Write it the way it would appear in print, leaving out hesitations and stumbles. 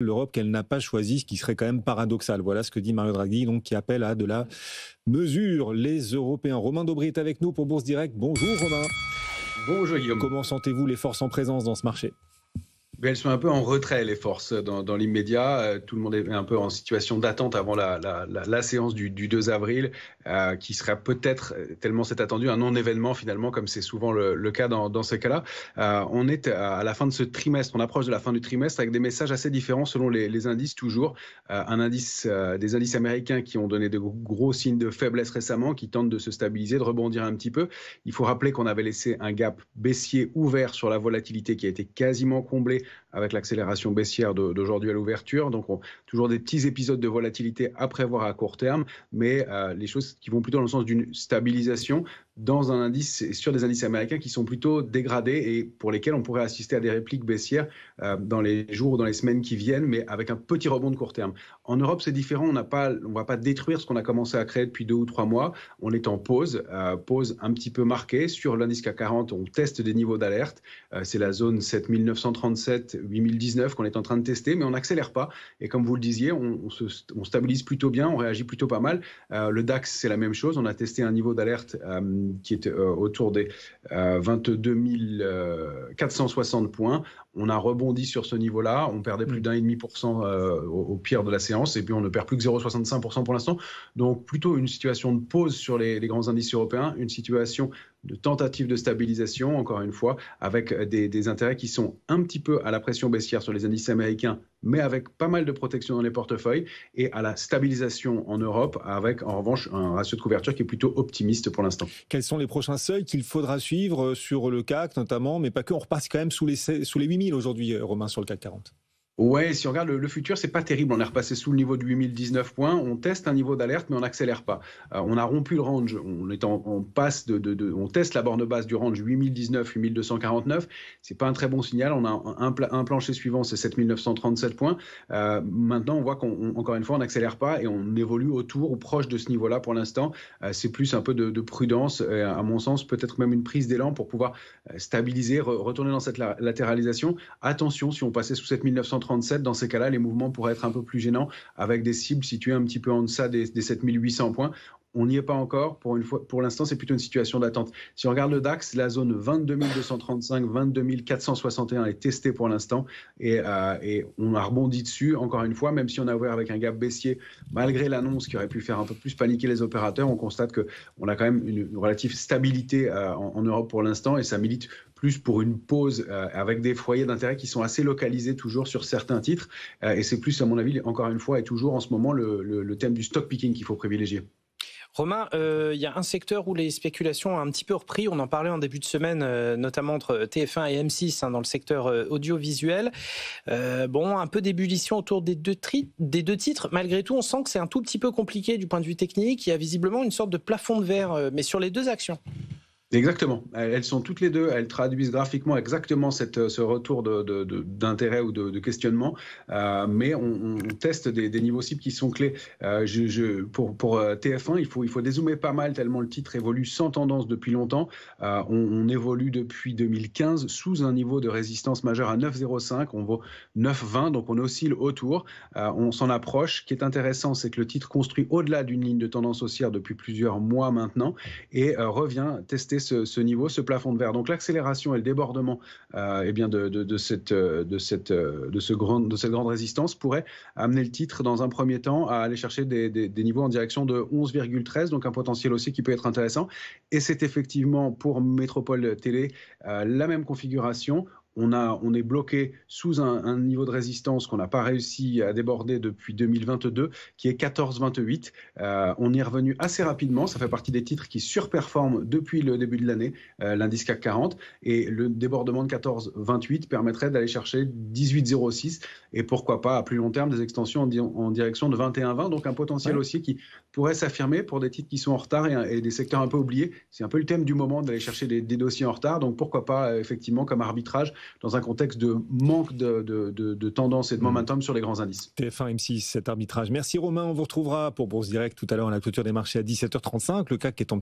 l'Europe qu'elle n'a pas choisi, ce qui serait quand même paradoxal. Voilà ce que dit Mario Draghi, donc, qui appelle à de la mesure. Les Européens. Romain Daubry est avec nous pour Bourse Direct. Bonjour Romain. Bonjour Guillaume. Comment sentez-vous les forces en présence dans ce marché ? Elles sont un peu en retrait, les forces, dans l'immédiat. Tout le monde est un peu en situation d'attente avant la séance du 2 avril, qui sera peut-être, tellement c'est attendu, un non-événement finalement, comme c'est souvent le cas dans ces cas-là. On est à la fin de ce trimestre, on approche de la fin du trimestre avec des messages assez différents selon les indices toujours. Des indices américains qui ont donné de gros signes de faiblesse récemment, qui tentent de se stabiliser, de rebondir un petit peu. Il faut rappeler qu'on avait laissé un gap baissier ouvert sur la volatilité qui a été quasiment comblé avec l'accélération baissière d'aujourd'hui à l'ouverture. Donc, toujours des petits épisodes de volatilité à prévoir à court terme, mais les choses qui vont plutôt dans le sens d'une stabilisation dans un indice, sur des indices américains qui sont plutôt dégradés et pour lesquels on pourrait assister à des répliques baissières dans les jours ou dans les semaines qui viennent, mais avec un petit rebond de court terme. En Europe, c'est différent. On ne va pas détruire ce qu'on a commencé à créer depuis 2 ou 3 mois. On est en pause un petit peu marquée. Sur l'indice CAC 40, on teste des niveaux d'alerte. C'est la zone 7937, 8019 qu'on est en train de tester, mais on n'accélère pas. Et comme vous le disiez, on stabilise plutôt bien, on réagit plutôt pas mal. Le DAX, c'est la même chose. On a testé un niveau d'alerte qui est autour des 22 460 points. On a rebondi sur ce niveau-là. On perdait plus d'1,5% au pire de la séance. Et puis, on ne perd plus que 0,65% pour l'instant. Donc, plutôt une situation de pause sur les grands indices européens, une situation de tentative de stabilisation, encore une fois, avec des intérêts qui sont un petit peu à la pression baissière sur les indices américains, mais avec pas mal de protection dans les portefeuilles, et à la stabilisation en Europe, avec en revanche un ratio de couverture qui est plutôt optimiste pour l'instant. Quels sont les prochains seuils qu'il faudra suivre sur le CAC notamment, mais pas que, on repasse quand même sous les 8000 aujourd'hui, Romain, sur le CAC 40 ? Ouais, si on regarde le futur, c'est pas terrible. On est repassé sous le niveau de 8019 points. On teste un niveau d'alerte, mais on n'accélère pas. On a rompu le range. On teste la borne basse du range 8019, 8249. C'est pas un très bon signal. On a un plancher suivant, c'est 7937 points. Maintenant, on voit qu'encore une fois, on n'accélère pas et on évolue autour ou proche de ce niveau-là pour l'instant. C'est plus un peu de prudence, à mon sens, peut-être même une prise d'élan pour pouvoir stabiliser, retourner dans cette latéralisation. Attention, si on passait sous 7937, dans ces cas-là, les mouvements pourraient être un peu plus gênants avec des cibles situées un petit peu en deçà des 7800 points. On n'y est pas encore. Pour l'instant, c'est plutôt une situation d'attente. Si on regarde le DAX, la zone 22 235, 22 461 est testée pour l'instant et on a rebondi dessus, encore une fois, même si on a ouvert avec un gap baissier, malgré l'annonce qui aurait pu faire un peu plus paniquer les opérateurs, on constate qu'on a quand même une relative stabilité en Europe pour l'instant et ça milite plus pour une pause avec des foyers d'intérêt qui sont assez localisés toujours sur certains titres. Et c'est plus, à mon avis, encore une fois, et toujours en ce moment, le thème du stock picking qu'il faut privilégier. Romain, il y a un secteur où les spéculations ont un petit peu repris. On en parlait en début de semaine, notamment entre TF1 et M6 dans le secteur audiovisuel. Un peu d'ébullition autour des deux titres. Malgré tout, on sent que c'est un tout petit peu compliqué du point de vue technique. Il y a visiblement une sorte de plafond de verre, mais sur les deux actions. Exactement. Elles sont toutes les deux, elles traduisent graphiquement exactement ce retour d'intérêt ou de questionnement, mais on teste des niveaux cibles qui sont clés. Pour TF1, il faut dézoomer pas mal tellement le titre évolue sans tendance depuis longtemps. On évolue depuis 2015 sous un niveau de résistance majeur à 9,05, on vaut 9,20, donc on oscille autour. On s'en approche. Ce qui est intéressant, c'est que le titre construit au-delà d'une ligne de tendance haussière depuis plusieurs mois maintenant et revient tester ce niveau, ce plafond de verre. Donc l'accélération et le débordement de cette grande résistance pourrait amener le titre dans un premier temps à aller chercher des niveaux en direction de 11,13, donc un potentiel aussi qui peut être intéressant. Et c'est effectivement pour Métropole Télé la même configuration. On est bloqué sous un niveau de résistance qu'on n'a pas réussi à déborder depuis 2022, qui est 14,28. On y est revenu assez rapidement. Ça fait partie des titres qui surperforment depuis le début de l'année, l'indice CAC 40. Et le débordement de 14,28 permettrait d'aller chercher 18,06. Et pourquoi pas, à plus long terme, des extensions en direction de 21,20. Donc un potentiel aussi qui pourrait s'affirmer pour des titres qui sont en retard et des secteurs un peu oubliés. C'est un peu le thème du moment d'aller chercher des dossiers en retard. Donc pourquoi pas, effectivement, comme arbitrage, dans un contexte de manque de tendance et de momentum sur les grands indices. TF1, M6, cet arbitrage. Merci Romain, on vous retrouvera pour Bourse Direct tout à l'heure à la clôture des marchés à 17h35. Le CAC est en